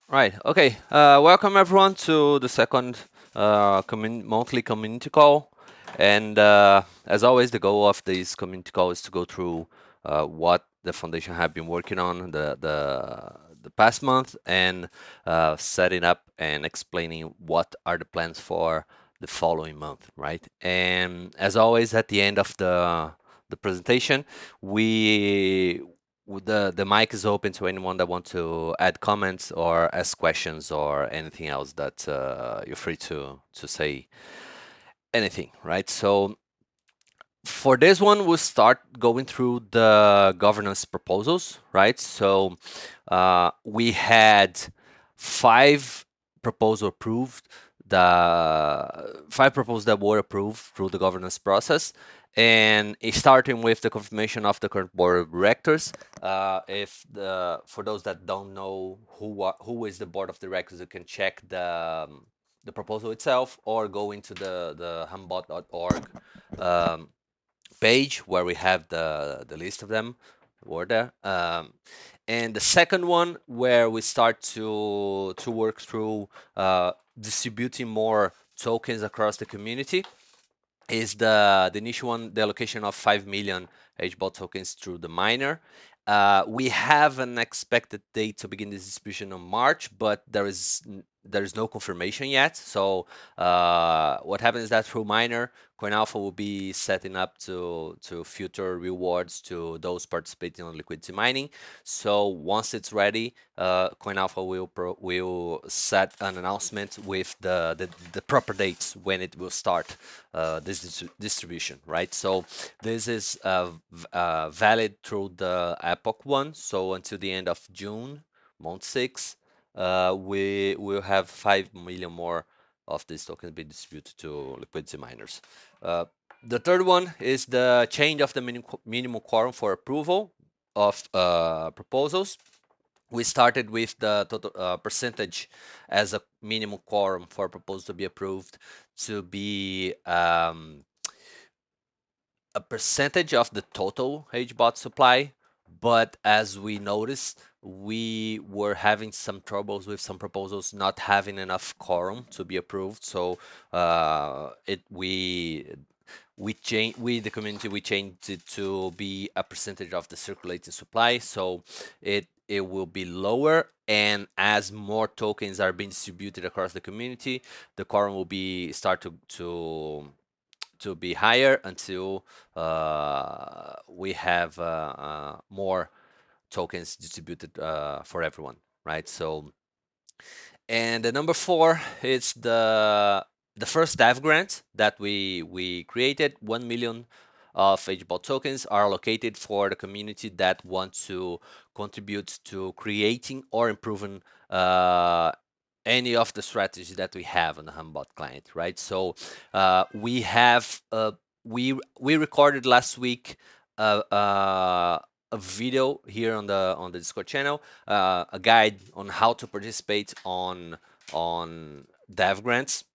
Right. Okay. Welcome everyone to the second monthly community call. And as always, the goal of this community call is to go through what the foundation have been working on the past month and setting up and explaining what are the plans for the following month, right? And as always, at the end of the presentation, we the mic is open to anyone that want to add comments or ask questions or anything else that you're free to say anything, right? So for this one, we'll start going through the governance proposals, right? So we had five proposals approved, the five proposals that were approved through the governance process. And starting with the confirmation of the current board of directors, if the for those that don't know who is the board of directors, you can check the proposal itself or go into the humbot.org page where we have the list of them were there. And the second one where we start to work through distributing more tokens across the community is the initial one, the allocation of 5 million HBOT tokens through the miner. We have an expected date to begin this distribution on March, but there is no confirmation yet. So what happens is that through miner, Coin Alpha will be setting up to future rewards to those participating on liquidity mining. So once it's ready, Coin Alpha will set an announcement with the proper dates when it will start this distribution, right? So this is valid through the Epoch one. So until the end of June, month six, we will have 5 million more of these tokens be distributed to liquidity miners. Uh, the third one is the change of the minimum quorum for approval of proposals. We started with the total percentage as a minimum quorum for a proposal to be approved to be a percentage of the total HBOT supply. But as we noticed, we were having some troubles with some proposals not having enough quorum to be approved. So it we change we the community we changed it to be a percentage of the circulating supply, so it will be lower, and as more tokens are being distributed across the community, the quorum will be start to be higher until we have more tokens distributed for everyone, right? So, and the number four is the first dev grant that we created. 1 million of HBOT tokens are allocated for the community that want to contribute to creating or improving any of the strategies that we have on the Hummingbot client, right? So we have we recorded last week a video here on the Discord channel, a guide on how to participate on dev grants.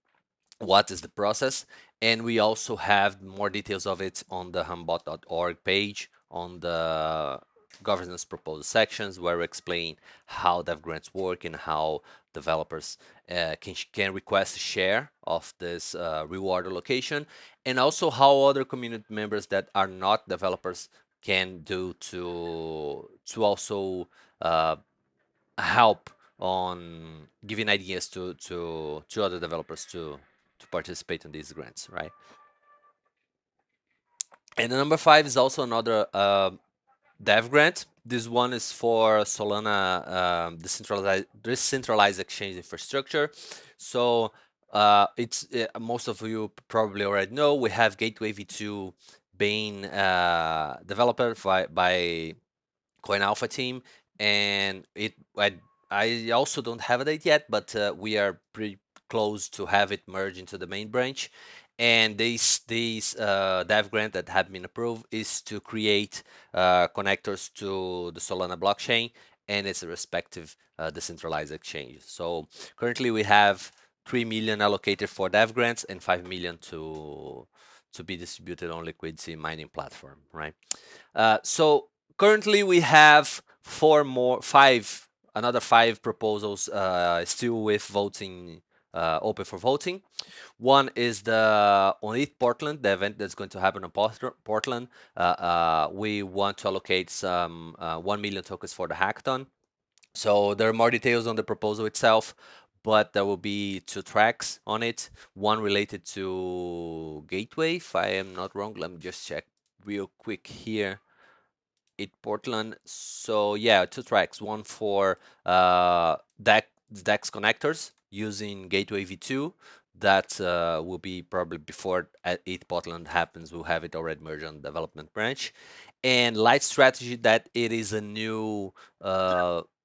What is the process? And we also have more details of it on the humbot.org page on the governance proposal sections, where we explain how dev grants work and how developers can request a share of this reward allocation, and also how other community members that are not developers can do to also help on giving ideas to other developers to participate in these grants, right? And the number five is also another dev grant. This one is for Solana decentralized exchange infrastructure. So it's most of you probably already know we have Gateway V2 being developed by Coin Alpha team, and I also don't have a date yet, but we are pretty close to have it merged into the main branch. And these dev grant that have been approved is to create connectors to the Solana blockchain and its respective decentralized exchanges. So currently we have 3 million allocated for dev grants and 5 million to be distributed on liquidity mining platform, right? So currently we have five another 5 proposals still with voting open for voting. One is the on ETH Portland, the event that's going to happen in Portland. We want to allocate some 1 million tokens for the hackathon. So there are more details on the proposal itself, but there will be 2 tracks on it. One related to Gateway, if I am not wrong. Let me just check real quick here. It Portland. So yeah, 2 tracks. One for DEX connectors using Gateway V2. That will be probably before it Portland happens. We'll have it already merged on the development branch. And Light Strategy, that it is a new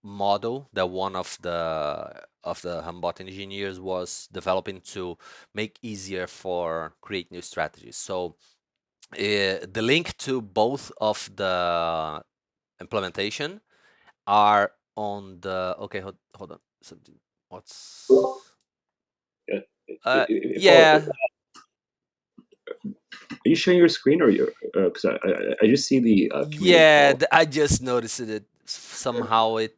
model that one of the Hummingbot engineers was developing to make easier for create new strategies. So the link to both of the implementation are on the okay hold on something what's Yeah. Paul, yeah are you sharing your screen or your? Because I just see the community yeah call. I just noticed it somehow it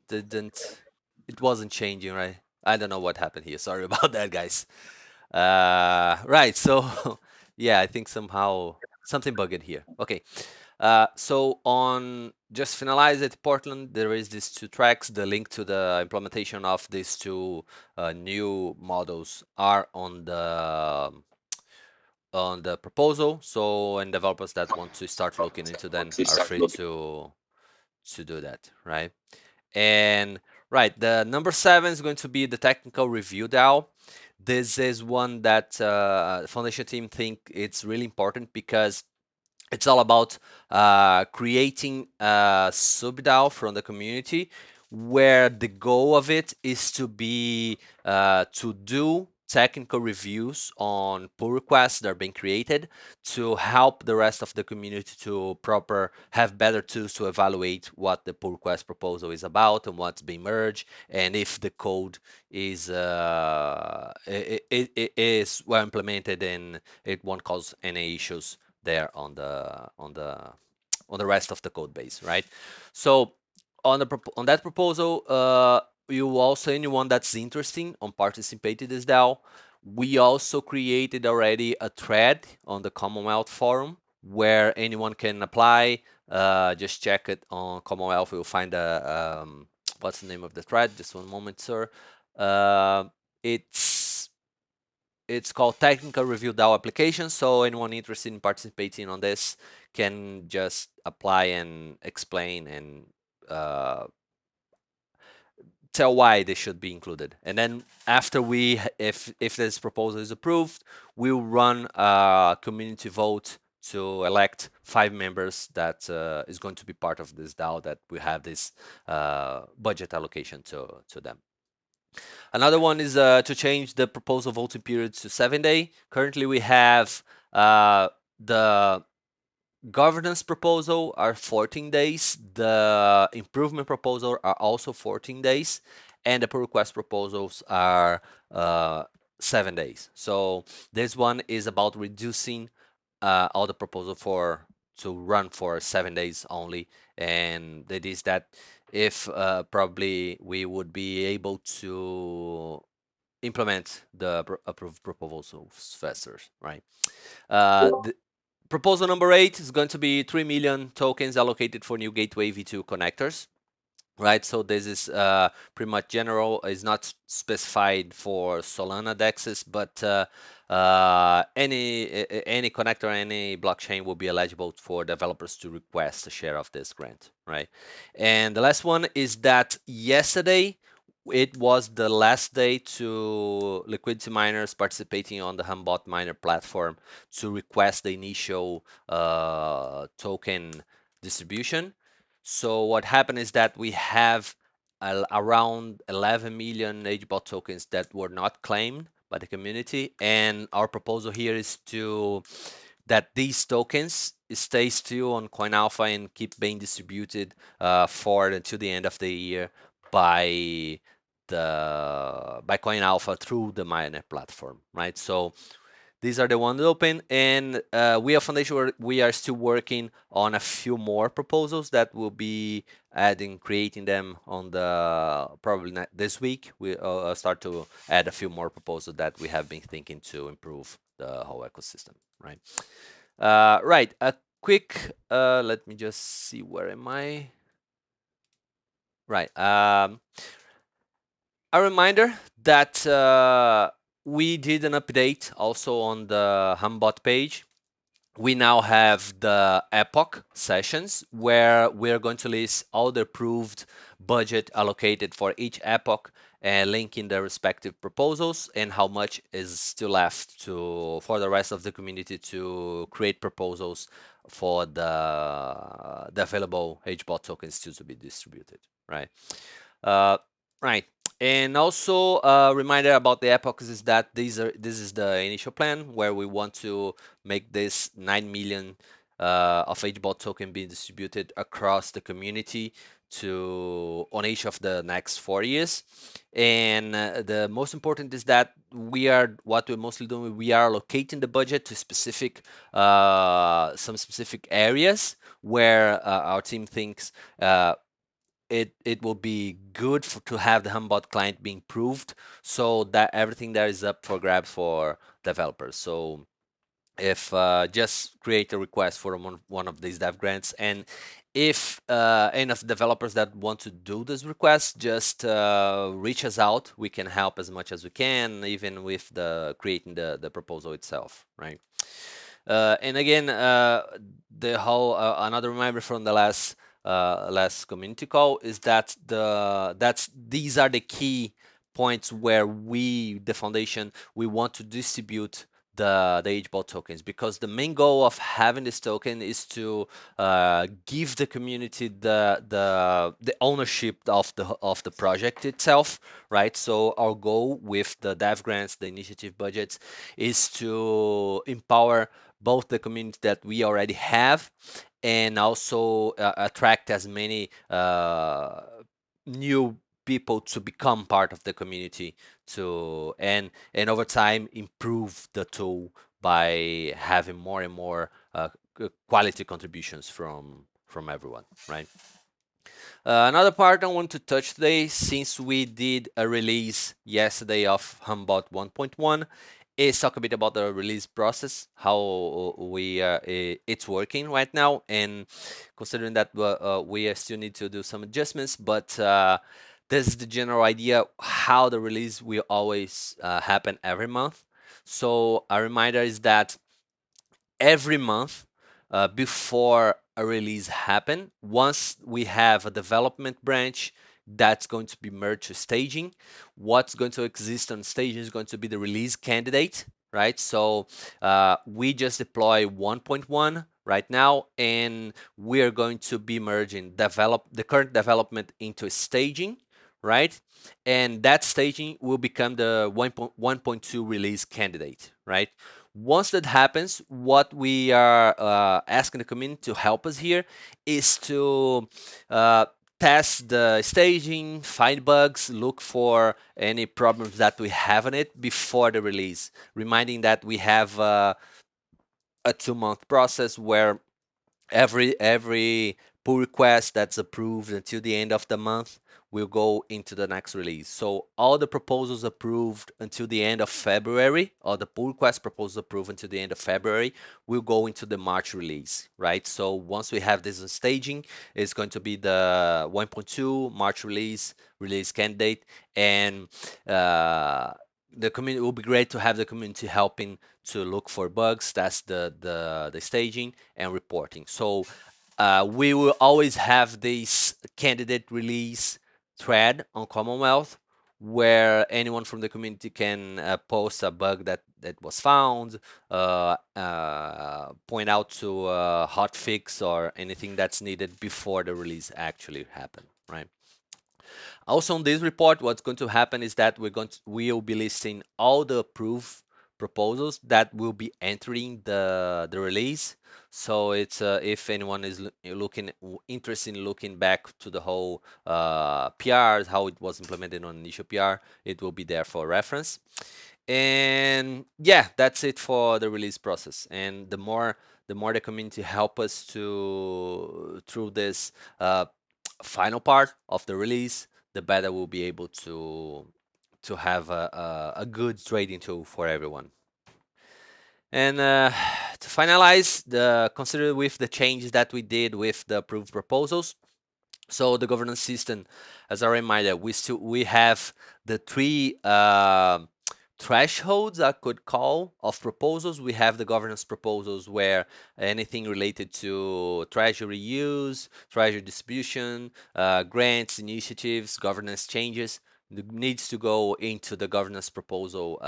wasn't changing, right? I don't know what happened here, sorry about that, guys. Right, so yeah, I think somehow something bugged here. Okay. So on just finalize it, Portland, there is these 2 tracks. The link to the implementation of these two new models are on the proposal. So and developers that want to start looking into them are free to do that, right? And right, the number 7 is going to be the technical review DAO. This is one that the foundation team think it's really important because it's all about creating a sub-DAO from the community, where the goal of it is to be to do technical reviews on pull requests that are being created to help the rest of the community to proper have better tools to evaluate what the pull request proposal is about and what's being merged, and if the code is it is well implemented and it won't cause any issues there on the rest of the code base, right? So on that proposal, you also anyone that's interested on participating this DAO, we also created already a thread on the Commonwealth forum where anyone can apply. Just check it on Commonwealth. You'll find a what's the name of the thread? Just one moment, sir. Uh, it's it's called Technical Review DAO application. So anyone interested in participating on this can just apply and explain and uh, tell why they should be included. And then after if this proposal is approved, we'll run a community vote to elect 5 members that is going to be part of this DAO that we have this budget allocation to them. Another one is to change the proposal voting period to 7 day. Currently, we have the governance proposal are 14 days. The improvement proposal are also 14 days, and the pull request proposals are 7 days. So this one is about reducing all the proposal for to run for 7 days only, and that is that if probably we would be able to implement the approved proposals faster, right? The proposal number 8 is going to be 3 million tokens allocated for new Gateway V2 connectors, right? So this is pretty much general. It's not specified for Solana dexes, but any connector, any blockchain will be eligible for developers to request a share of this grant, right? And the last one is that yesterday it was the last day to liquidity miners participating on the Hummingbot miner platform to request the initial token distribution. So what happened is that we have around 11 million HBOT tokens that were not claimed by the community, and our proposal here is to that these tokens stay still on CoinAlpha and keep being distributed for until the end of the year by by CoinAlpha through the miner platform, right? So These are the ones open, and we are Foundation. We are still working on a few more proposals that will be adding, creating them on the probably not this week. We start to add a few more proposals that we have been thinking to improve the whole ecosystem, right? Right. A quick. Let me just see where am I. Right. A reminder that we did an update also on the Hummingbot page. We now have the Epoch sessions where we're going to list all the approved budget allocated for each epoch and linking the respective proposals and how much is still left to for the rest of the community to create proposals for the available HBOT tokens still to be distributed, right? Uh, right. And also a reminder about the epochs is that this is the initial plan where we want to make this 9 million of HBOT token being distributed across the community to on each of the next 4 years. And the most important is that we are what we're mostly doing. We are allocating the budget to specific some specific areas where our team thinks it will be good to have the Hummingbot client being proved so that everything there is up for grabs for developers. So if just create a request for one of these dev grants, and if any of the developers that want to do this request, just reach us out. We can help as much as we can, even with the creating the proposal itself, right? And again, the whole another reminder from the last community call is that that's these are the key points where we, the foundation, we want to distribute the HBOT tokens because the main goal of having this token is to give the community the ownership of the project itself, right? So our goal with the dev grants, the initiative budgets, is to empower both the community that we already have and also attract as many new people to become part of the community to and over time improve the tool by having more and more quality contributions from everyone, right? Another part I want to touch today, since we did a release yesterday of Hummingbot 1.1, is talk a bit about the release process, how it's working right now, and considering that we still need to do some adjustments, but this is the general idea how the release will always happen every month. So a reminder is that every month before a release happen. Once we have a development branch that's going to be merged to staging, what's going to exist on staging is going to be the release candidate, right? So we just deploy 1.1 right now, and we are going to be merging develop the current development into staging, right? And that staging will become the 1.2 release candidate, right? Once that happens, what we are asking the community to help us here is to uh, test the staging, find bugs, look for any problems that we have in it before the release. Reminding that we have a 2 month process where every pull request that's approved until the end of the month will go into the next release. So all the proposals approved until the end of February, or the pull request proposals approved until the end of February, will go into the March release, right? So once we have this in staging, it's going to be the 1.2 March release candidate, and the community will be great to have the community helping to look for bugs. That's the staging and reporting. So we will always have this candidate release thread on Commonwealth where anyone from the community can post a bug that was found, point out to a hot fix or anything that's needed before the release actually happened, right? Also on this report, what's going to happen is that we'll be listing all the approved proposals that will be entering the release. So it's if anyone is interested in looking back to the whole PRs, how it was implemented on initial PR, it will be there for reference. And yeah, that's it for the release process. And the more the community help us to through this final part of the release, the better we'll be able to have a good trading tool for everyone. And to finalize, consider with the changes that we did with the approved proposals. So the governance system, as a reminder, we have the three thresholds I could call of proposals. We have the governance proposals where anything related to treasury use, treasury distribution, grants, initiatives, governance changes needs to go into the governance proposal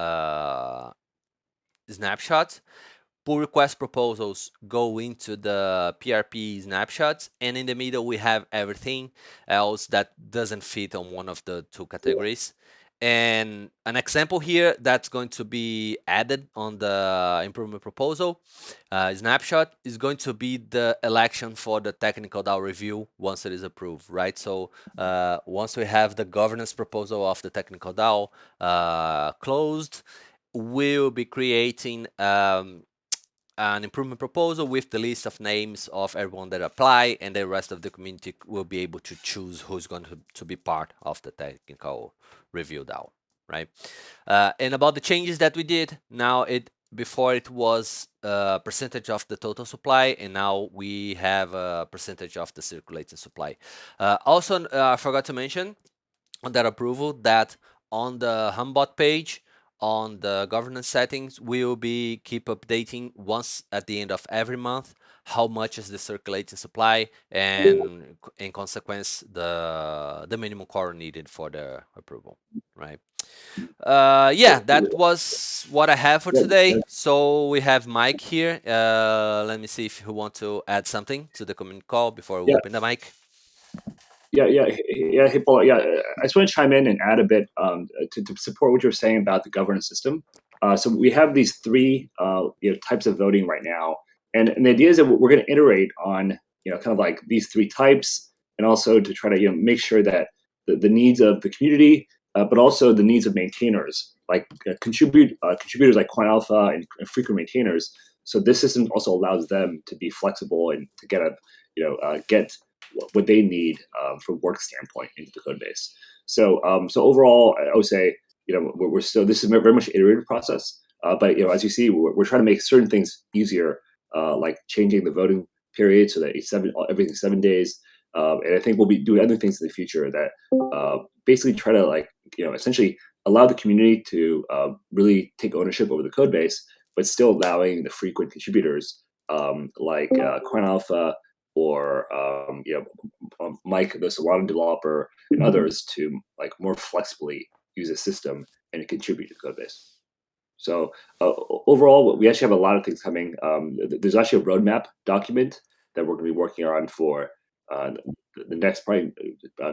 snapshot. Pull request proposals go into the PRP snapshots, and in the middle we have everything else that doesn't fit on one of the two categories. And an example here that's going to be added on the improvement proposal snapshot is going to be the election for the technical DAO review once it is approved, right? So once we have the governance proposal of the technical DAO closed, we'll be creating an improvement proposal with the list of names of everyone that apply, and the rest of the community will be able to choose who's going to be part of the technical review DAO, right? And about the changes that we did, now before it was a percentage of the total supply, and now we have a percentage of the circulating supply. Also, I forgot to mention on that approval that on the Hummingbot page, on the governance settings, we will be keep updating once at the end of every month how much is the circulating supply, and in consequence the minimum quorum needed for the approval, right? Yeah, that was what I have for Yeah, today. So we have Mike here. Let me see if you want to add something to the community call before we yeah, open the mic. yeah. Hey, Paul. Yeah, I just want to chime in and add a bit to support what you're saying about the governance system. So we have these three types of voting right now, and the idea is that we're going to iterate on kind of like these three types, and also to try to make sure that the needs of the community, but also the needs of maintainers, like contributors like Coin Alpha and frequent maintainers. So this system also allows them to be flexible and to get what they need from work standpoint into the code base. So overall, I would say we're still, this is very much an iterative process, but as you see, we're trying to make certain things easier, like changing the voting period so that everything's 7 days. And I think we'll be doing other things in the future that basically try to essentially allow the community to really take ownership over the code base, but still allowing the frequent contributors like Coin Alpha or Mike, the Solana developer, and others to like more flexibly use the system and contribute to the code base. So overall, we actually have a lot of things coming. There's actually a roadmap document that we're going to be working on for the next probably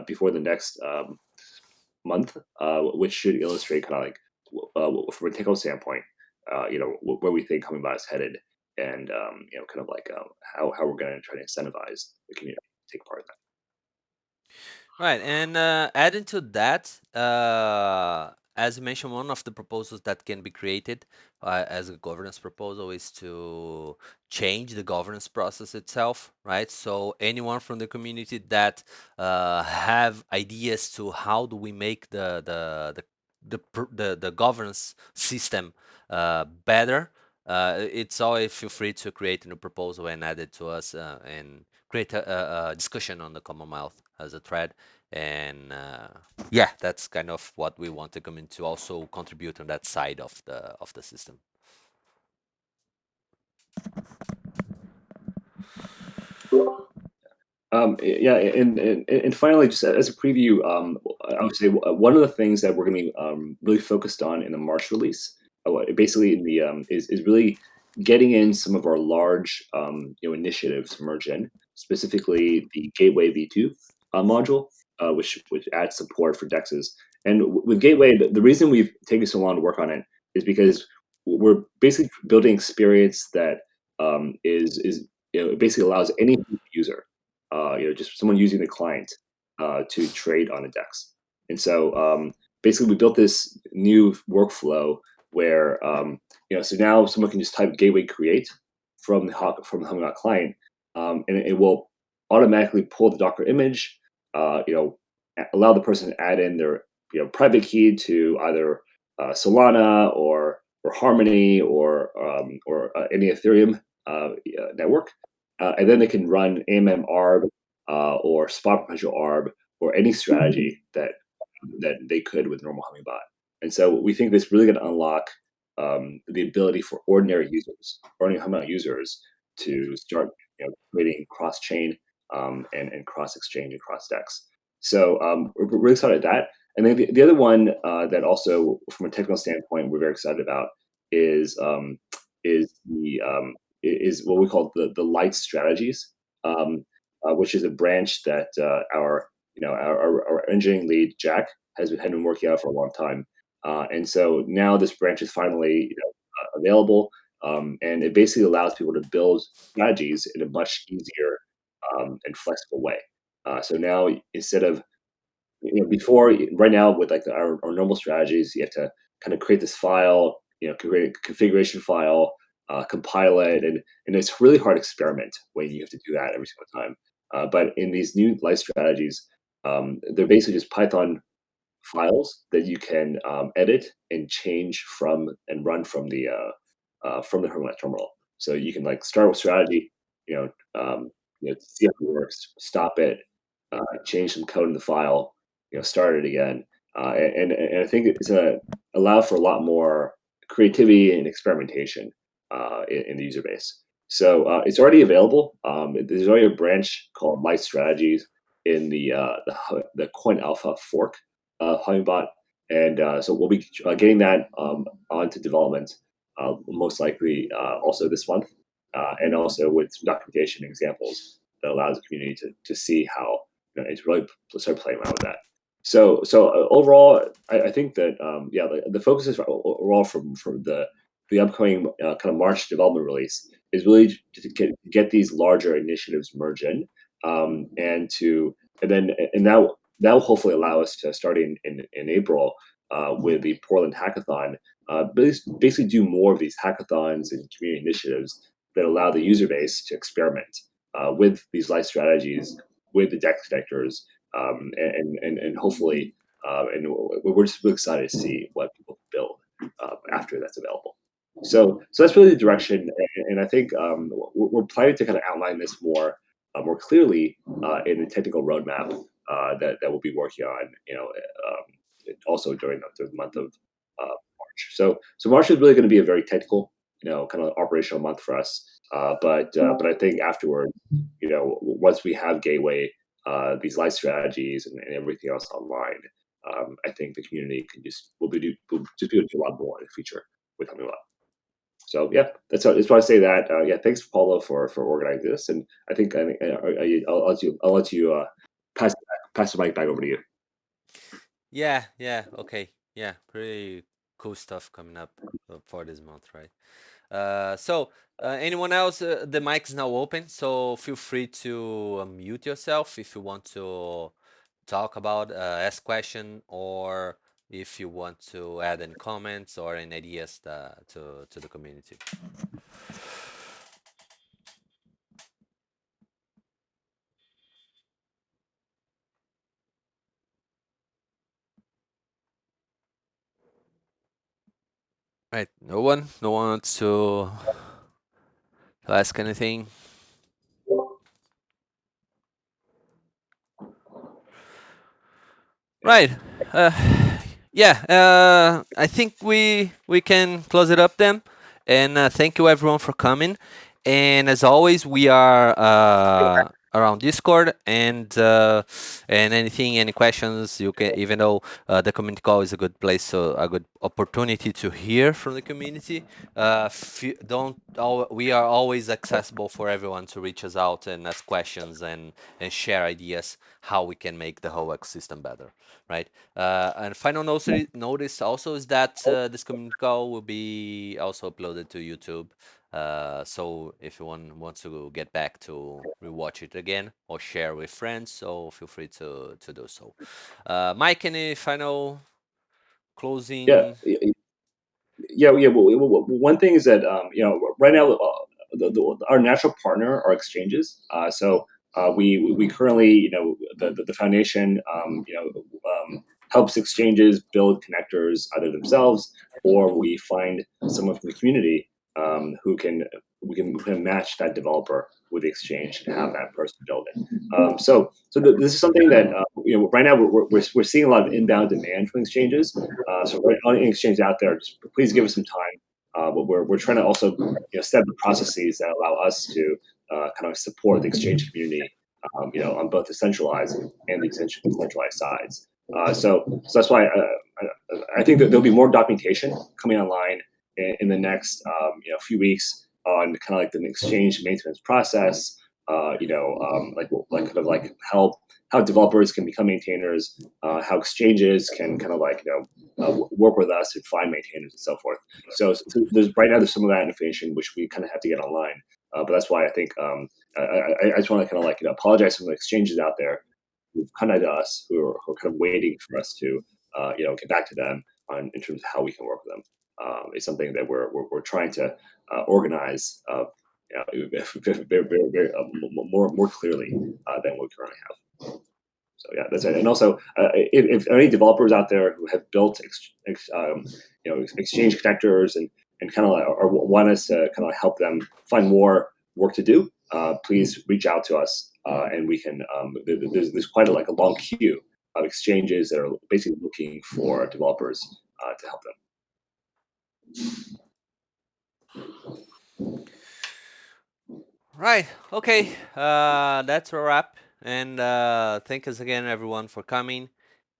before the next month, which should illustrate kind of like from a technical standpoint, where we think Hummingbot is headed, and kind of like how we're going to try to incentivize the community to take part in that. Right, and adding to that, as you mentioned, one of the proposals that can be created as a governance proposal is to change the governance process itself, right? So anyone from the community that have ideas to how do we make the governance system better, it's always feel free to create a new proposal and add it to us and create a discussion on the Commonwealth as a thread. And yeah, that's kind of what we want to come in to also contribute on that side of the system. Yeah, and finally, just as a preview, I would say one of the things that we're going to be really focused on in the March release, basically in the is really getting in some of our large initiatives merge in, specifically the Gateway V2 module, which adds support for DEXs. And with Gateway, the reason we've taken so long to work on it is because we're basically building experience that is it basically allows any user, just someone using the client, to trade on a DEX. And so basically, we built this new workflow where so now someone can just type gateway create from the Hummingbot client, and it will automatically pull the Docker image, allow the person to add in their private key to either Solana or Harmony or any Ethereum network, and then they can run AMM ARB or spot perpetual ARB or any strategy that they could with normal Hummingbot. And so we think this really going to unlock the ability for ordinary Hummingbot users, to start creating cross chain and cross exchange and cross DEX. So we're really excited at that. And then the other one that also, from a technical standpoint, we're very excited about is the is what we call the light strategies, which is a branch that our engineering lead Jack had been working out for a long time, and so now this branch is finally available, and it basically allows people to build strategies in a much easier and flexible way. So now, instead of before, right now with like our normal strategies, you have to kind of create this file, create a configuration file, compile it, and it's a really hard experiment when you have to do that every single time. But in these new light strategies, they're basically just Python files that you can edit and change from and run from the Hermit terminal. So you can like start with strategy, see how it works, stop it, change some code in the file, start it again, and I think it's gonna allow for a lot more creativity and experimentation in the user base. So it's already available. There's already a branch called Light Strategies in the Coin Alpha fork Hummingbot, and so we'll be getting that onto development most likely also this month, and also with some documentation examples that allows the community to see how it's really start playing around with that. So overall, I think that the focus is overall from the upcoming kind of March development release is really to get these larger initiatives merged in, and that will hopefully allow us to start in April with the Portland Hackathon, basically do more of these hackathons and community initiatives that allow the user base to experiment with these light strategies, with the DEX connectors, and hopefully, and we're just really excited to see what people build after that's available. So that's really the direction, and I think we're planning to kind of outline this more clearly in the technical roadmap that we'll be working on, also during the month of March. So March is really going to be a very technical, kind of operational month for us. But I think afterward, once we have Gateway, these light strategies and everything else online, I think the community will just be able to do a lot more in the future with Hummingbot. So yeah, that's why I say that. Yeah, thanks Paulo for organizing this, and I'll let you pass the mic back over to you. Yeah, yeah, okay. Yeah, pretty cool stuff coming up for this month, right? Anyone else? The mic's now open, so feel free to mute yourself if you want to talk about, ask question, or if you want to add any comments or any ideas to the community. Right, no one wants to ask anything. Right. Uh, yeah. I think we can close it up then. And thank you everyone for coming. And as always, we are around Discord, and anything, any questions you can. Even though the community call is a good place, so a good opportunity to hear from the community. Don't. We are always accessible for everyone to reach us out and ask questions and share ideas how we can make the whole ecosystem better, right? And final notice also is that this community call will be also uploaded to YouTube. So if anyone wants to get back to rewatch it again or share with friends, so feel free to do so. Mike, any final Yeah, closing? yeah. One thing is that right now our natural partner are exchanges. We currently the foundation helps exchanges build connectors either themselves, or we find someone from the community who can we can match that developer with the exchange and have that person build it. This is something that right now we're seeing a lot of inbound demand from exchanges. So right on any exchange out there, just please give us some time. But we're trying to also set up the processes that allow us to kind of support the exchange community, on both the centralized and the decentralized sides. So that's why I think that there'll be more documentation coming online in the next few weeks on kind of like the exchange maintenance process. Like kind of like how developers can become maintainers, how exchanges can kind of like work with us and find maintainers and so forth. So there's right now there's some of that information which we kind of have to get online. But that's why I think I just want to kind of like apologize to the exchanges out there who've contacted us who are kind of waiting for us to get back to them on in terms of how we can work with them. It's something that we're trying to organize very more clearly than we currently have. So yeah, that's it. And also, if any developers out there who have built exchange connectors and kind of like, or want us to kind of help them find more work to do, please reach out to us, and we can. There's quite like a long queue of exchanges that are basically looking for developers to help them. Right. Okay. That's a wrap. And thank us again, everyone, for coming.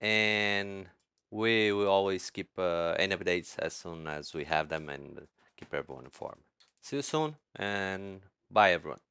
And we will always keep any updates as soon as we have them and keep everyone informed. See you soon, and bye, everyone.